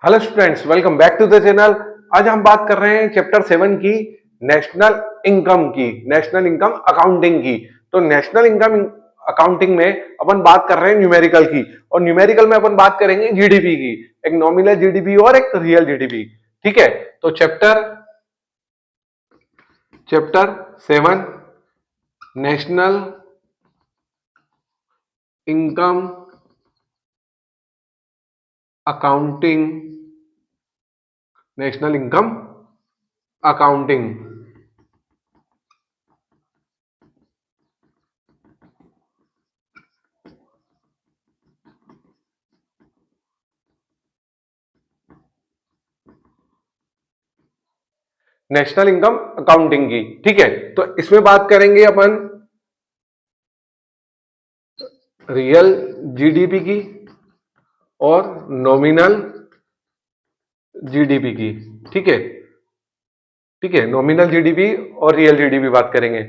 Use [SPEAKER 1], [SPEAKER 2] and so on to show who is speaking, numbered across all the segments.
[SPEAKER 1] Hello students, welcome back to the channel. आज हम बात कर रहे हैं चैप्टर 7 की, नेशनल इनकम की, नेशनल इनकम अकाउंटिंग की। तो नेशनल इनकम अकाउंटिंग में अपन बात कर रहे हैं न्यूमेरिकल की, और न्यूमेरिकल में अपन बात करेंगे जीडीपी की, एक नॉमिनल जीडीपी और एक रियल जीडीपी। ठीक है, तो chapter chapter 7 national income accounting, national income accounting. National income accounting की, ठीक है। तो इसमें बात करेंगे अपन रियल जीडीपी की और नॉमिनल जीडीपी की। ठीक है, ठीक है, नॉमिनल जीडीपी और रियल जीडीपी बात करेंगे।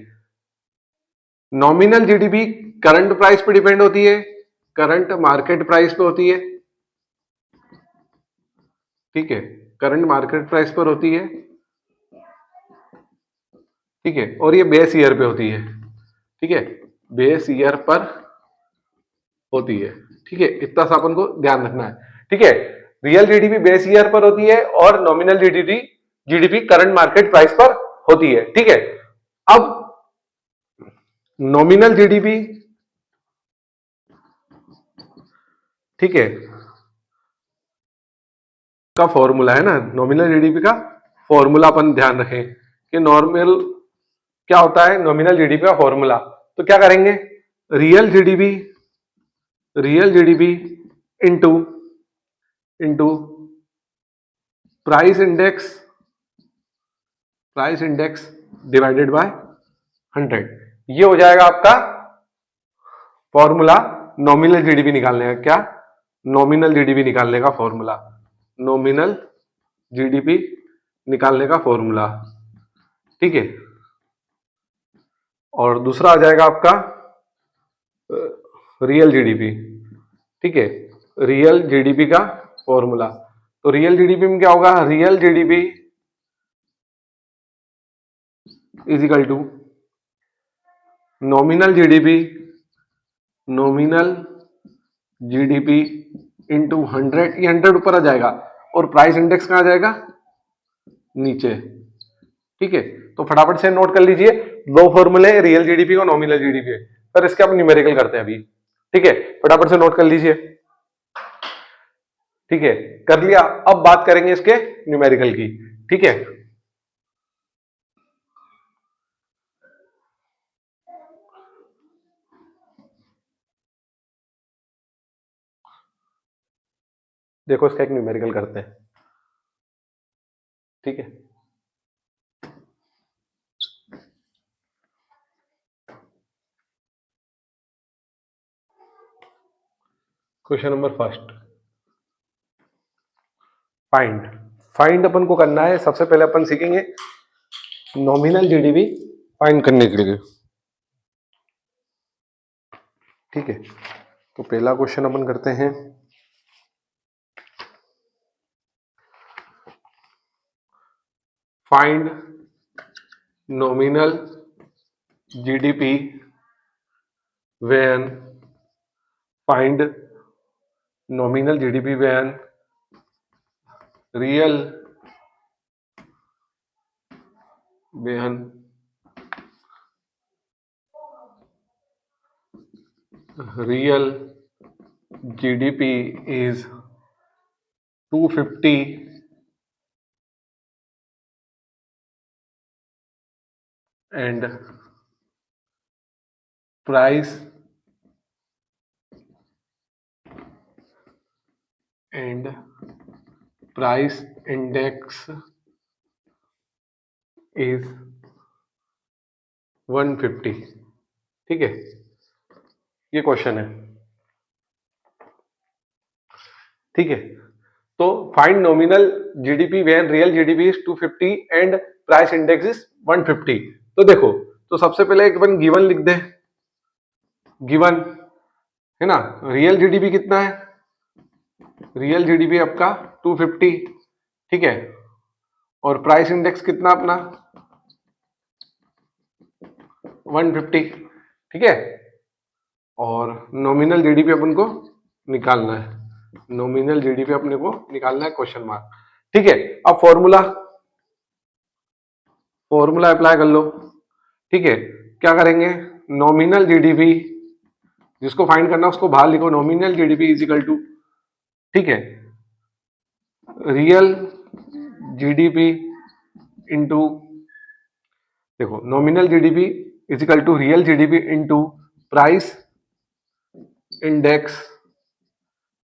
[SPEAKER 1] नॉमिनल जीडीपी करंट प्राइस पे डिपेंड होती है, करंट मार्केट प्राइस पे होती है। ठीक है, करंट मार्केट प्राइस पर होती है। ठीक है, और ये बेस ईयर पे होती है। ठीक है, बेस ईयर पर होती है। ठीक है, इतना सा अपन को ध्यान रखना है। ठीक है, रियल जीडीपी बेस ईयर पर होती है और nominal GDP GDP current market price पर होती है। ठीक है, अब नॉमिनल जीडीपी, ठीक है, का फॉर्मूला है ना, नॉमिनल जीडीपी का फॉर्मूला अपन ध्यान रखें कि नॉर्मल क्या होता है, नॉमिनल जीडीपी का फॉर्मूला। तो क्या करेंगे, real GDP, real GDP into into price index, price index divided by 100। ये हो जाएगा आपका फॉर्मूला नॉमिनल जीडीपी निकालने का। क्या, नॉमिनल जीडीपी निकालने का फॉर्मूला, नॉमिनल जीडीपी निकालने का फॉर्मूला। ठीक है, और दूसरा आ जाएगा आपका रियल जीडीपी। ठीक है, रियल जीडीपी का फॉर्मूला। तो रियल जीडीपी में क्या होगा, real GDP is equal to nominal GDP, nominal GDP into 100। ये 100 ऊपर आ जाएगा और प्राइस इंडेक्स कहां आ जाएगा, नीचे। ठीक है, तो फटाफट से नोट कर लीजिए, दो फॉर्मूले, रियल जीडीपी और नॉमिनल जीडीपी है। सर इसके आप न्यूमेरिकल करते हैं अभी। ठीक है, फटाफट से नोट कर लीजिए। ठीक है, कर लिया। अब बात करेंगे इसके न्यूमेरिकल की। ठीक है, देखो इसका एक न्यूमेरिकल करते हैं। ठीक है, question number first, find. Find अपन को करना है, सबसे पहले अपन सीखेंगे नॉमिनल जीडीपी फाइंड करने के लिए। ठीक है, तो पहला क्वेश्चन अपन करते हैं, find nominal GDP when, find nominal GDP when real, when real GDP is 250 and price and price index is 150। ठीक है, ये क्वेश्चन है। ठीक है, तो find nominal GDP when real GDP is 250 and price index is 150। तो देखो, तो सबसे पहले एक अपन गिवन लिख दे, गिवन है ना, रियल जीडीपी कितना है रियल जीडीपी आपका 250, ठीक है, और प्राइस इंडेक्स कितना अपना 150, ठीक है, और नॉमिनल जीडीपी अपन को निकालना है, नॉमिनल जीडीपी अपने को निकालना है, क्वेश्चन मार्क, ठीक है। अब फॉर्मूला फॉर्मूला अप्लाई कर लो, ठीक है। क्या करेंगे, नॉमिनल जीडीपी जिसको फाइंड करना है उसको बाहर लिखो, nominal GDP is equal to, ठीक है, रियल जीडीपी इंटू, देखो nominal GDP is equal to real GDP into price index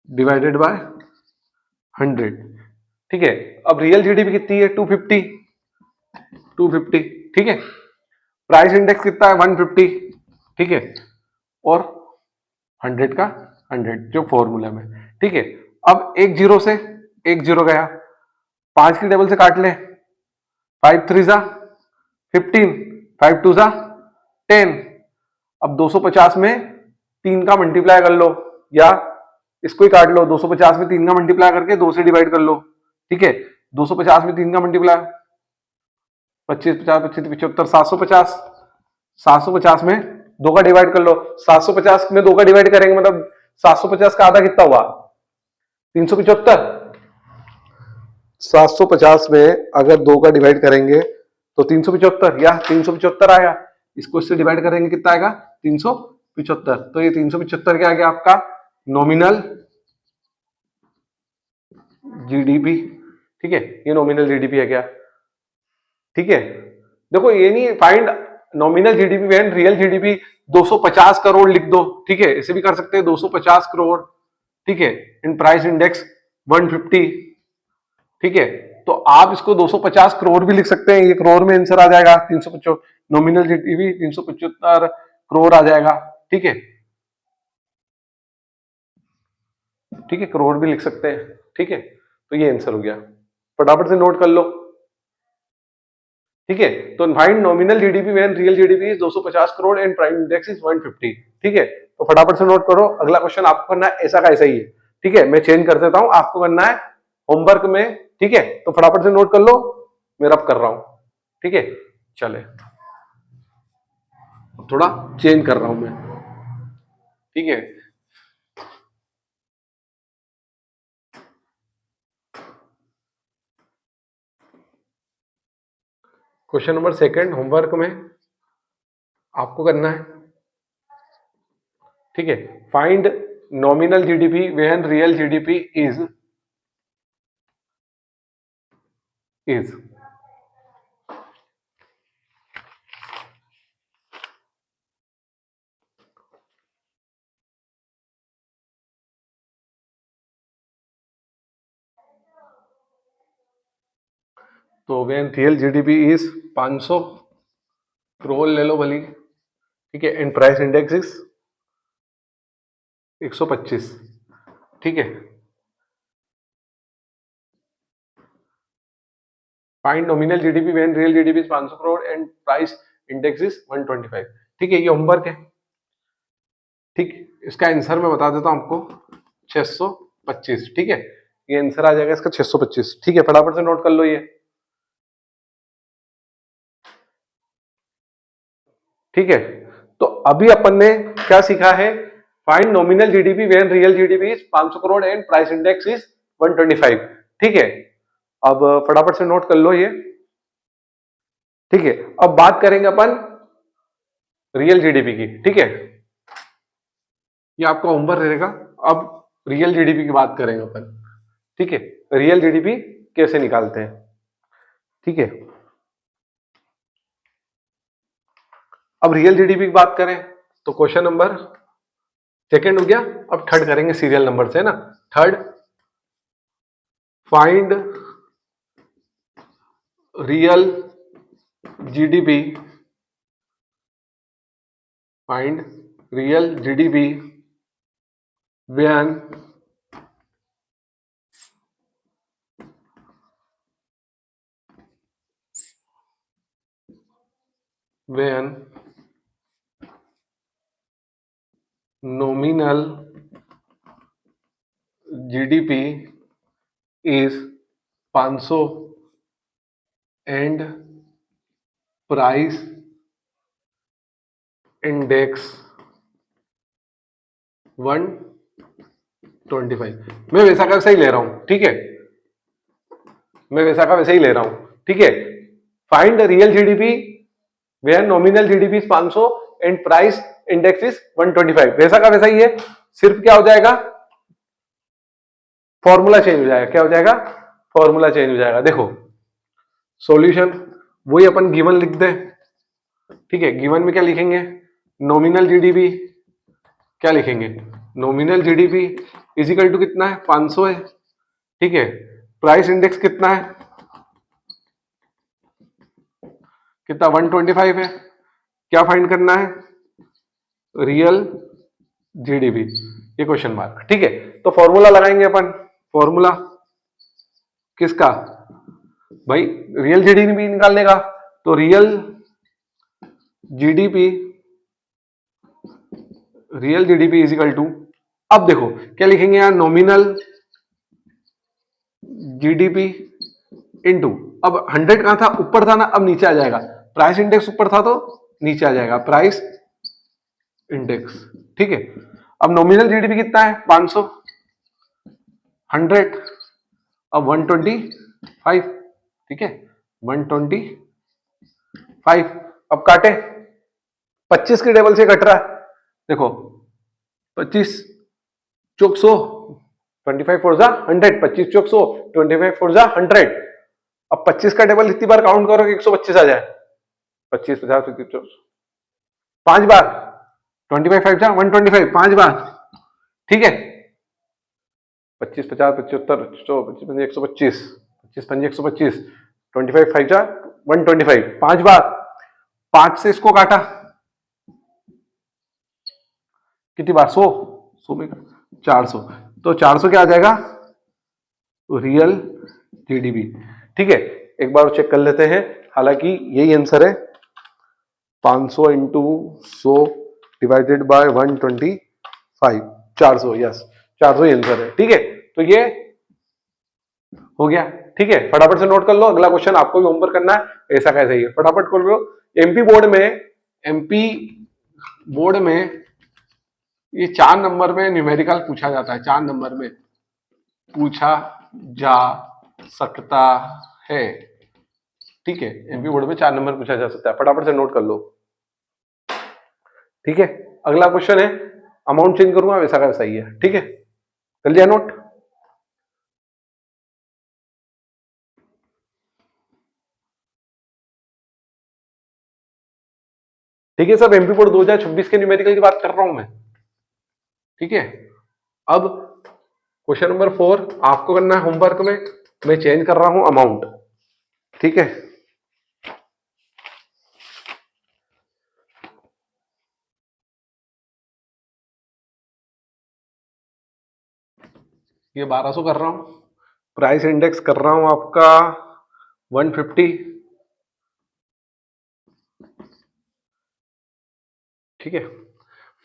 [SPEAKER 1] divided by 100, ठीक है। अब रियल जीडीपी कितनी है 250, 250, ठीक है, प्राइस इंडेक्स कितना है 150, ठीक है, और 100 का 100 जो फॉर्मूला में, ठीक है। अब एक जीरो से एक जीरो गया, 5 की टेबल से काट ले, 5 3 जा 15, 5 2 जा 10। अब 250 में 3 का मल्टीप्लाई कर लो, या इसको ही काट लो, 250 में 3 का मल्टीप्लाई करके 2 से डिवाइड कर लो, ठीक है। 250 में 3 का मल्टीप्लाई 25 50 25 75 750, 750 में 2 का डिवाइड कर लो, 750 में 2 का डिवाइड करेंगे मतलब 750 का आधा कितना हुआ 375, 750 में अगर 2 का डिवाइड करेंगे तो 375, या 375 आया, इसको इससे डिवाइड करेंगे कितना आएगा 375, तो ये 375 क्या आ गया आपका नॉमिनल जीडीपी, ठीक है, ये नॉमिनल जीडीपी है क्या, ठीक है। देखो ये नहीं find nominal GDP when real GDP 250 crore लिख दो, ठीक है, ऐसे भी कर सकते हैं 250 करोड़, ठीक है, इन प्राइस इंडेक्स 150, ठीक है। तो आप इसको 250 करोड़ भी लिख सकते हैं, ये करोड़ में आंसर आ जाएगा 375, नॉमिनल जीडीपी 375 करोड़ आ जाएगा, ठीक है, ठीक है, करोड़ भी लिख सकते हैं, ठीक है। तो ये आंसर हो गया, फटाफट से नोट कर लो, ठीक है। तो find nominal GDP when real GDP is 250 crore and prime index is 150, ठीक है। तो फटाफट से नोट करो, अगला क्वेश्चन आपको करना है ऐसा का ऐसा ही है, ठीक है, मैं चेंज कर देता हूं, आपको करना है होमवर्क में, ठीक है। तो फटाफट से नोट कर लो, मैं अब कर रहा हूं, ठीक है। चले थोड़ा चेंज कर रहा हूं मैं, ठीक है। क्वेश्चन नंबर सेकंड होमवर्क में आपको करना है, ठीक है, find nominal GDP when real GDP is तो when real GDP is 500 crore ले लो भली, ठीक है, एंड प्राइस इंडेक्स इज 125, ठीक है। Find nominal GDP when real GDP is 500 crore and price index is 125, ठीक है, ये होमवर्क है, ठीक। इसका आंसर मैं बता देता हूं आपको 625, ठीक है, ये आंसर आ जाएगा इसका 625, ठीक है, फटाफट से नोट कर लो ये, ठीक है। तो अभी अपन ने क्या सीखा है, find nominal GDP when real GDP is 500 crore and price index is 125, ठीक है। अब फटाफट से नोट कर लो ये, ठीक है। अब बात करेंगे अपन रियल जीडीपी की, ठीक है, ये आपका होमवर्क रहेगा। अब रियल जीडीपी की बात करेंगे अपन, ठीक है, रियल जीडीपी कैसे निकालते हैं, ठीक है। अब रियल जीडीपी की बात करें तो क्वेश्चन नंबर सेकंड हो गया, अब थर्ड करेंगे सीरियल नंबर से, है ना। Third, find real GDP, find real GDP when when nominal GDP is 500 and price index 125। मैं वैसा का वैसा ही ले रहा हूं, ठीक है, मैं वैसा का वैसा ही ले रहा हूं, ठीक है। Find real GDP where nominal GDP is 500 and price index is 125, वैसा का वैसा ही है, सिर्फ क्या हो जाएगा, फॉर्मूला चेंज हो जाएगा। क्या हो जाएगा, फॉर्मूला चेंज हो जाएगा। देखो सॉल्यूशन वही अपन गिवन लिख दे, ठीक है। गिवन में क्या लिखेंगे, नॉमिनल जीडीपी, क्या लिखेंगे, nominal GDP is equal to कितना है, 500 है, ठीक है। प्राइस इंडेक्स कितना है, कितना, 125 है। क्या फाइंड करना है, रियल जीडीपी, ये क्वेश्चन मार्क, ठीक है। तो फॉर्मूला लगाएंगे अपन, फॉर्मूला किसका भाई, रियल जीडीपी निकालने का। तो real GDP, real GDP is equal to, अब देखो क्या लिखेंगे यहाँ, नॉमिनल जीडीपी इनटू, अब 100 कहां था, ऊपर था ना, अब नीचे आ जाएगा। प्राइस इंडेक्स ऊपर था तो नीचे आ जाएगा, प्राइस इंडेक्स, ठीक है। अब नॉमिनल जीडीपी कितना है, 500, 100, अब 125, ठीक है, 125। अब काटे, 25 के टेबल से कट रहा है, देखो 25 चौक 100, 25 फोर जा 100, 25 चौक 100, 25 फोर जा 100। अब 25 का टेबल इतनी बार काउंट करो कि 125 आ जाए, 25 50 50 5 बार, 25 5 जा 125 5 बार, ठीक है। 25 50 75 25 125, 25 5 125, 25 5 जा 125 5 बार, 5 से इसको काटा, कितनी बार, 100, 100 में 400, तो 400 क्या आ जाएगा, रियल जीडीपी, ठीक है। एक बार चेक कर लेते हैं, हालांकि यही आंसर है, 500 into 100 divided by 125, 400, yes 400 he answer है, ठीक है। तो ये हो गया, ठीक है। फटाफट से नोट कर लो, अगला क्वेश्चन आपको भी होमवर्क करना है, ऐसा कैसे ही है, फटाफट खोल लो। एमपी बोर्ड में ये 4 नंबर में न्यूमेरिकल पूछा जाता है, 4 नंबर में पूछा जा सकता है, ठीक है। एमपी बोर्ड में 4 नंबर पूछा जा सकता है, फटाफट से नोट कर लो, ठीक है। अगला क्वेश्चन है, अमाउंट चेंज करूंगा, वैसा का वैसा ही है, ठीक है। कर लिया नोट, ठीक है। सब एमपी बोर्ड 2026 के न्यूमेरिकल की बात कर रहा हूं मैं, ठीक है। अब क्वेश्चन नंबर 4 आपको करना है होमवर्क में, मैं चेंज कर रहा हूं अमाउंट, ठीक है। ये 1200 कर रहा हूं, प्राइस इंडेक्स कर रहा हूं आपका 150, ठीक है।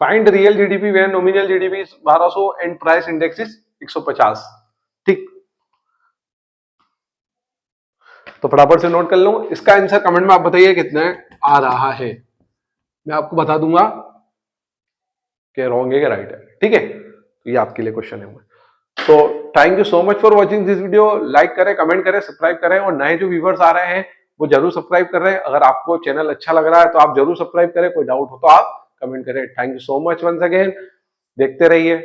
[SPEAKER 1] Find real GDP where nominal GDP 1200 and price index is 150, ठीक। तो फटाफट से नोट कर लो, इसका आंसर कमेंट में आप बताइए कितना आ रहा है, मैं आपको बता दूंगा कि रॉन्ग है कि राइट है, ठीक है। तो ये आपके लिए क्वेश्चन है। तो thank you so much for watching this video, like करें, कमेंट करें, सब्सक्राइब करें, और नए जो व्यूवर्स आ रहे हैं वो जरूर सब्सक्राइब कर रहे हैं। अगर आपको चैनल अच्छा लग रहा है तो आप जरूर सब्सक्राइब करें, कोई डाउट हो तो आप कमेंट करें। Thank you so much once again, देखते रहिए।